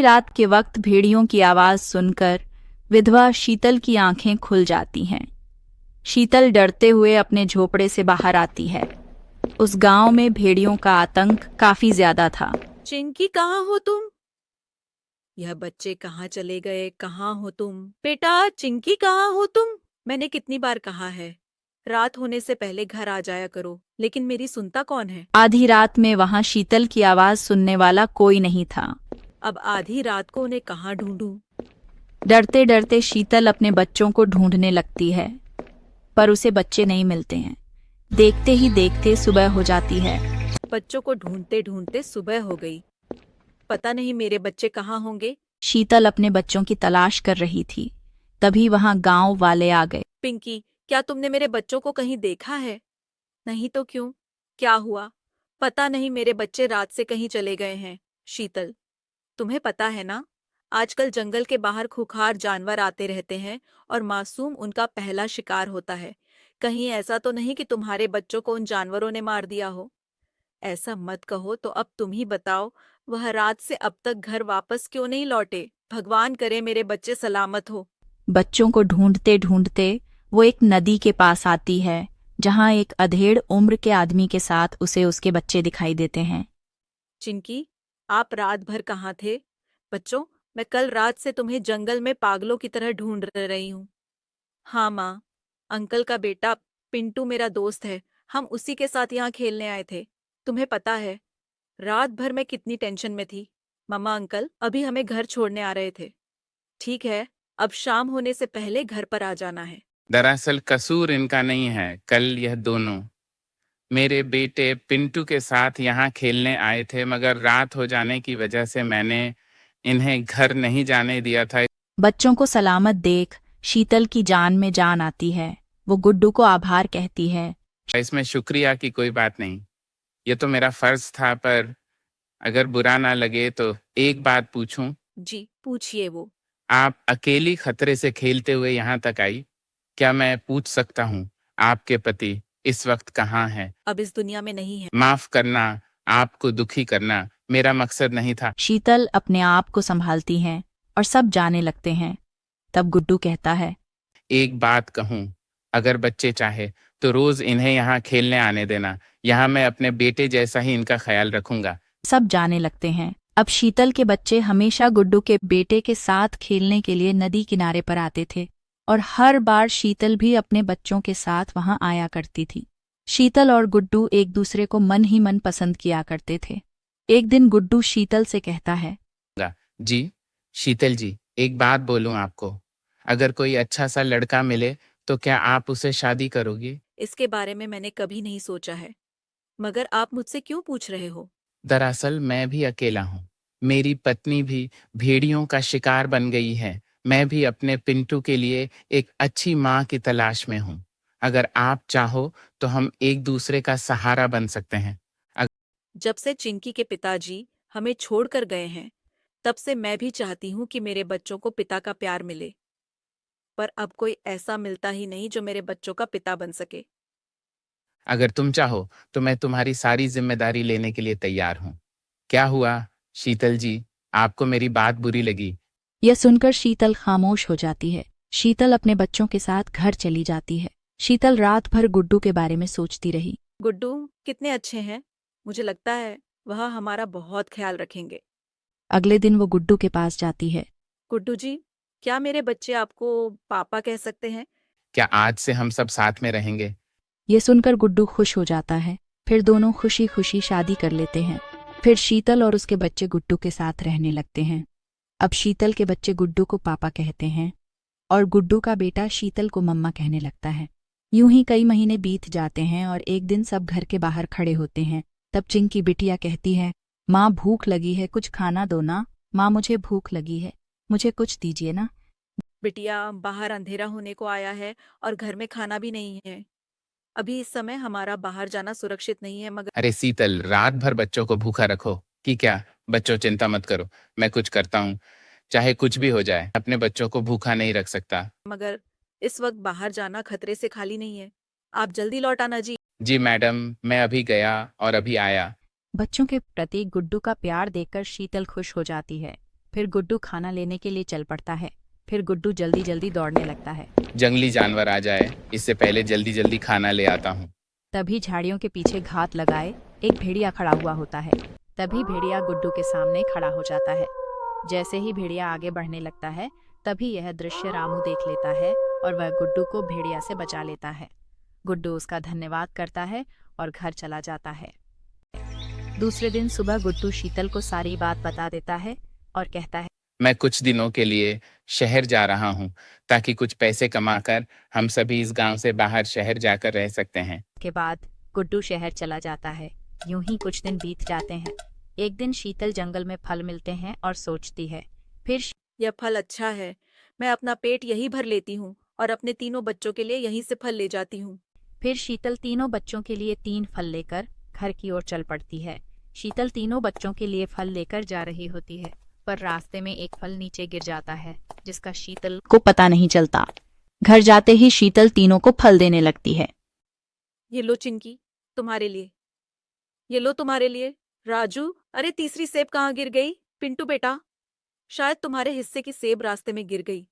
रात के वक्त भेड़ियों की आवाज सुनकर विधवा शीतल की आंखें खुल जाती हैं। शीतल डरते हुए अपने झोपड़े से बाहर आती है। उस गांव में भेड़ियों का आतंक काफी ज्यादा था। चिंकी, कहाँ हो तुम? यह बच्चे कहाँ चले गए? कहाँ हो तुम? बेटा चिंकी, कहाँ हो तुम? मैंने कितनी बार कहा है, रात होने से पहले घर आ जाया करो, लेकिन मेरी सुनता कौन है? आधी रात में वहां शीतल की आवाज सुनने वाला कोई नहीं था। अब आधी रात को उन्हें कहाँ ढूंढूं? डरते डरते शीतल अपने बच्चों को ढूंढने लगती है, पर उसे बच्चे नहीं मिलते हैं। देखते ही देखते सुबह हो जाती है। बच्चों को ढूंढते ढूंढते सुबह हो गई। पता नहीं मेरे बच्चे कहाँ होंगे। शीतल अपने बच्चों की तलाश कर रही थी, तभी वहां गांव वाले आ गए। पिंकी, क्या तुमने मेरे बच्चों को कहीं देखा है? नहीं तो क्यों? क्या हुआ? पता नहीं, मेरे बच्चे रात से कहीं चले गए हैं। शीतल, तुम्हें पता है ना, आजकल जंगल के बाहर खूंखार जानवर आते रहते हैं और मासूम उनका पहला शिकार होता है। कहीं ऐसा तो नहीं कि तुम्हारे बच्चों को उन जानवरों ने मार दिया हो? ऐसा मत कहो तो अब तुम ही बताओ, वह रात से अब तक घर वापस क्यों नहीं लौटे? भगवान करे मेरे बच्चे सलामत हो। बच्चों को ढूंढते ढूंढते वो एक नदी के पास आती है, जहां एक अधेड़ उम्र के आदमी के साथ उसे उसके बच्चे दिखाई देते हैं। चिंकी, आप रात भर कहाँ थे? बच्चों, मैं कल रात से तुम्हें जंगल में पागलों की तरह ढूंढ रही हूँ। हाँ माँ, अंकल का बेटा पिंटू मेरा दोस्त है। हम उसी के साथ यहाँ खेलने आए थे। तुम्हें पता है, रात भर मैं कितनी टेंशन में थी। मम्मा अंकल अभी हमें घर छोड़ने आ रहे थे। ठीक है, अब शाम होने से पहले घर पर आ जाना है। दरअसल कसूर इनका नहीं है। कल यह दोनों मेरे बेटे पिंटू के साथ यहाँ खेलने आए थे, मगर रात हो जाने की वजह से मैंने इन्हें घर नहीं जाने दिया था। बच्चों को सलामत देख शीतल की जान में जान आती है। वो गुड्डू को आभार कहती है। इसमें शुक्रिया की कोई बात नहीं, ये तो मेरा फर्ज था। पर अगर बुरा ना लगे तो एक बात पूछूं? जी पूछिए। वो आप अकेली खतरे से खेलते हुए यहाँ तक आई। क्या मैं पूछ सकता हूँ आपके पति इस वक्त कहाँ हैं? अब इस दुनिया में नहीं है। माफ करना, आपको दुखी करना मेरा मकसद नहीं था। शीतल अपने आप को संभालती हैं और सब जाने लगते हैं। तब गुड्डू कहता है। एक बात कहूँ, अगर बच्चे चाहे तो रोज इन्हें यहाँ खेलने आने देना। यहाँ मैं अपने बेटे जैसा ही इनका ख्याल रखूंगा। सब जाने लगते हैं। अब शीतल के बच्चे हमेशा गुड्डू के बेटे के साथ खेलने के लिए नदी किनारे पर आते थे, और हर बार शीतल भी अपने बच्चों के साथ वहां आया करती थी। शीतल और गुड्डू एक दूसरे को मन ही मन पसंद किया करते थे। एक दिन गुड्डू शीतल से कहता है। जी शीतल जी, एक बात बोलूं आपको, अगर कोई अच्छा सा लड़का मिले तो क्या आप उसे शादी करोगी? इसके बारे में मैंने कभी नहीं सोचा है, मगर आप मुझसे क्यों पूछ रहे हो? दरअसल मैं भी अकेला हूँ। मेरी पत्नी भी भेड़ियों का शिकार बन गई है। मैं भी अपने पिंटू के लिए एक अच्छी माँ की तलाश में हूँ। अगर आप चाहो तो हम एक दूसरे का सहारा बन सकते हैं। जब से चिंकी के पिताजी हमें छोड़कर गए हैं, तब से मैं भी चाहती हूँ कि मेरे बच्चों को पिता का प्यार मिले, पर अब कोई ऐसा मिलता ही नहीं जो मेरे बच्चों का पिता बन सके। अगर तुम चाहो तो मैं तुम्हारी सारी जिम्मेदारी लेने के लिए तैयार हूँ। क्या हुआ शीतल जी, आपको मेरी बात बुरी लगी? यह सुनकर शीतल खामोश हो जाती है। शीतल अपने बच्चों के साथ घर चली जाती है। शीतल रात भर गुड्डू के बारे में सोचती रही। गुड्डू कितने अच्छे हैं। मुझे लगता है वह हमारा बहुत ख्याल रखेंगे। अगले दिन वो गुड्डू के पास जाती है। गुड्डू जी, क्या मेरे बच्चे आपको पापा कह सकते हैं? क्या आज से हम सब साथ में रहेंगे? ये सुनकर गुड्डू खुश हो जाता है। फिर दोनों खुशी खुशी शादी कर लेते हैं। फिर शीतल और उसके बच्चे गुड्डू के साथ रहने लगते हैं। अब शीतल के बच्चे गुड्डू को पापा कहते हैं और गुड्डू का बेटा शीतल को मम्मा कहने लगता है। यूं ही कई महीने बीत जाते हैं और एक दिन सब घर के बाहर खड़े होते हैं। तब चिंकी बिटिया कहती है, माँ भूख लगी है, कुछ खाना दो ना। माँ मुझे भूख लगी है, मुझे कुछ दीजिए ना। बिटिया, बाहर अंधेरा होने को आया है और घर में खाना भी नहीं है। अभी इस समय हमारा बाहर जाना सुरक्षित नहीं है, मगर अरे शीतल, रात भर बच्चों को भूखा रखो कि क्या? बच्चों चिंता मत करो, मैं कुछ करता हूँ। चाहे कुछ भी हो जाए, अपने बच्चों को भूखा नहीं रख सकता। मगर इस वक्त बाहर जाना खतरे से खाली नहीं है। आप जल्दी लौट आना जी। जी मैडम, मैं अभी गया और अभी आया। बच्चों के प्रति गुड्डू का प्यार देखकर शीतल खुश हो जाती है। फिर गुड्डू खाना लेने के लिए चल पड़ता है। फिर गुड्डू जल्दी जल्दी दौड़ने लगता है। जंगली जानवर आ जाए इससे पहले जल्दी जल्दी खाना ले आता हूँ। तभी झाड़ियों के पीछे घात लगाए एक भेड़िया खड़ा हुआ होता है। तभी भेड़िया गुड्डू के सामने खड़ा हो जाता है। जैसे ही भेड़िया आगे बढ़ने लगता है तभी यह दृश्य रामू देख लेता है और वह गुड्डू को भेड़िया से बचा लेता है। गुड्डू उसका धन्यवाद करता है और घर चला जाता है। दूसरे दिन सुबह गुड्डू शीतल को सारी बात बता देता है और कहता है, मैं कुछ दिनों के लिए शहर जा रहा हूँ ताकि कुछ पैसे कमाकर हम सभी इस गांव से बाहर शहर जाकर रह सकते हैं। के बाद गुड्डू शहर चला जाता है। यूं ही कुछ दिन बीत जाते हैं। एक दिन शीतल जंगल में फल मिलते हैं और सोचती है, फिर यह फल अच्छा है, मैं अपना पेट यही भर लेती हूँ और अपने तीनों बच्चों के लिए यहीं से फल ले जाती हूँ। फिर शीतल तीनों बच्चों के लिए 3 फल लेकर घर की ओर चल पड़ती है। शीतल तीनों बच्चों के लिए फल लेकर जा रही होती है, पर रास्ते में एक फल नीचे गिर जाता है जिसका शीतल को पता नहीं चलता। घर जाते ही शीतल तीनों को फल देने लगती है। ये लो चिंकी, तुम्हारे लिए। ये लो तुम्हारे लिए। राजू, अरे तीसरी सेब कहाँ गिर गई? पिंटू बेटा, शायद तुम्हारे हिस्से की सेब रास्ते में गिर गई।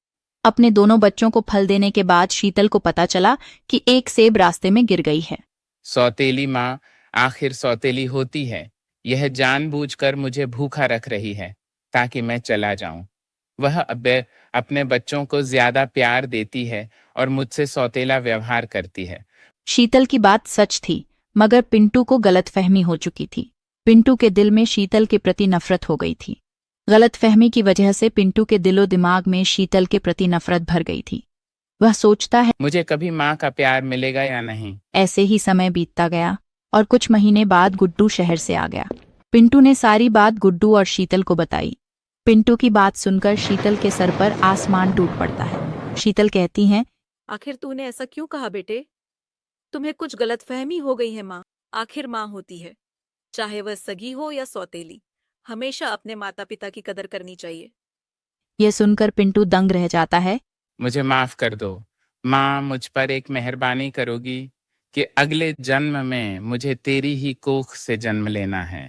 अपने दोनों बच्चों को फल देने के बाद शीतल को पता चला कि एक सेब रास्ते में गिर गई है। सौतेली माँ आखिर सौतेली होती है। यह जानबूझकर मुझे भूखा रख रही है ताकि मैं चला जाऊं। वह अब अपने बच्चों को ज्यादा प्यार देती है और मुझसे सौतेला व्यवहार करती है। शीतल की बात सच थी, मगर पिंटू को गलतफहमी हो चुकी थी। पिंटू के दिल में शीतल के प्रति नफरत हो गई थी। गलतफहमी की वजह से पिंटू के दिलो दिमाग में शीतल के प्रति नफरत भर गई थी। वह सोचता है, मुझे कभी माँ का प्यार मिलेगा या नहीं। ऐसे ही समय बीतता गया और कुछ महीने बाद गुड्डू शहर से आ गया। पिंटू ने सारी बात गुड्डू और शीतल को बताई। पिंटू की बात सुनकर शीतल के सर पर आसमान टूट पड़ता है। शीतल कहती हैं, आखिर तूने ऐसा क्यों कहा बेटे? तुम्हें कुछ गलतफहमी हो गई है। माँ आखिर माँ होती है, चाहे वह सगी हो या सौतेली। हमेशा अपने माता पिता की कदर करनी चाहिए। यह सुनकर पिंटू दंग रह जाता है। मुझे माफ कर दो माँ, मुझ पर एक मेहरबानी करोगी कि अगले जन्म में मुझे तेरी ही कोख से जन्म लेना है।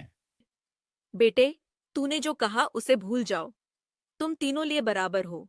बेटे, तूने जो कहा उसे भूल जाओ। तुम तीनों लिए बराबर हो।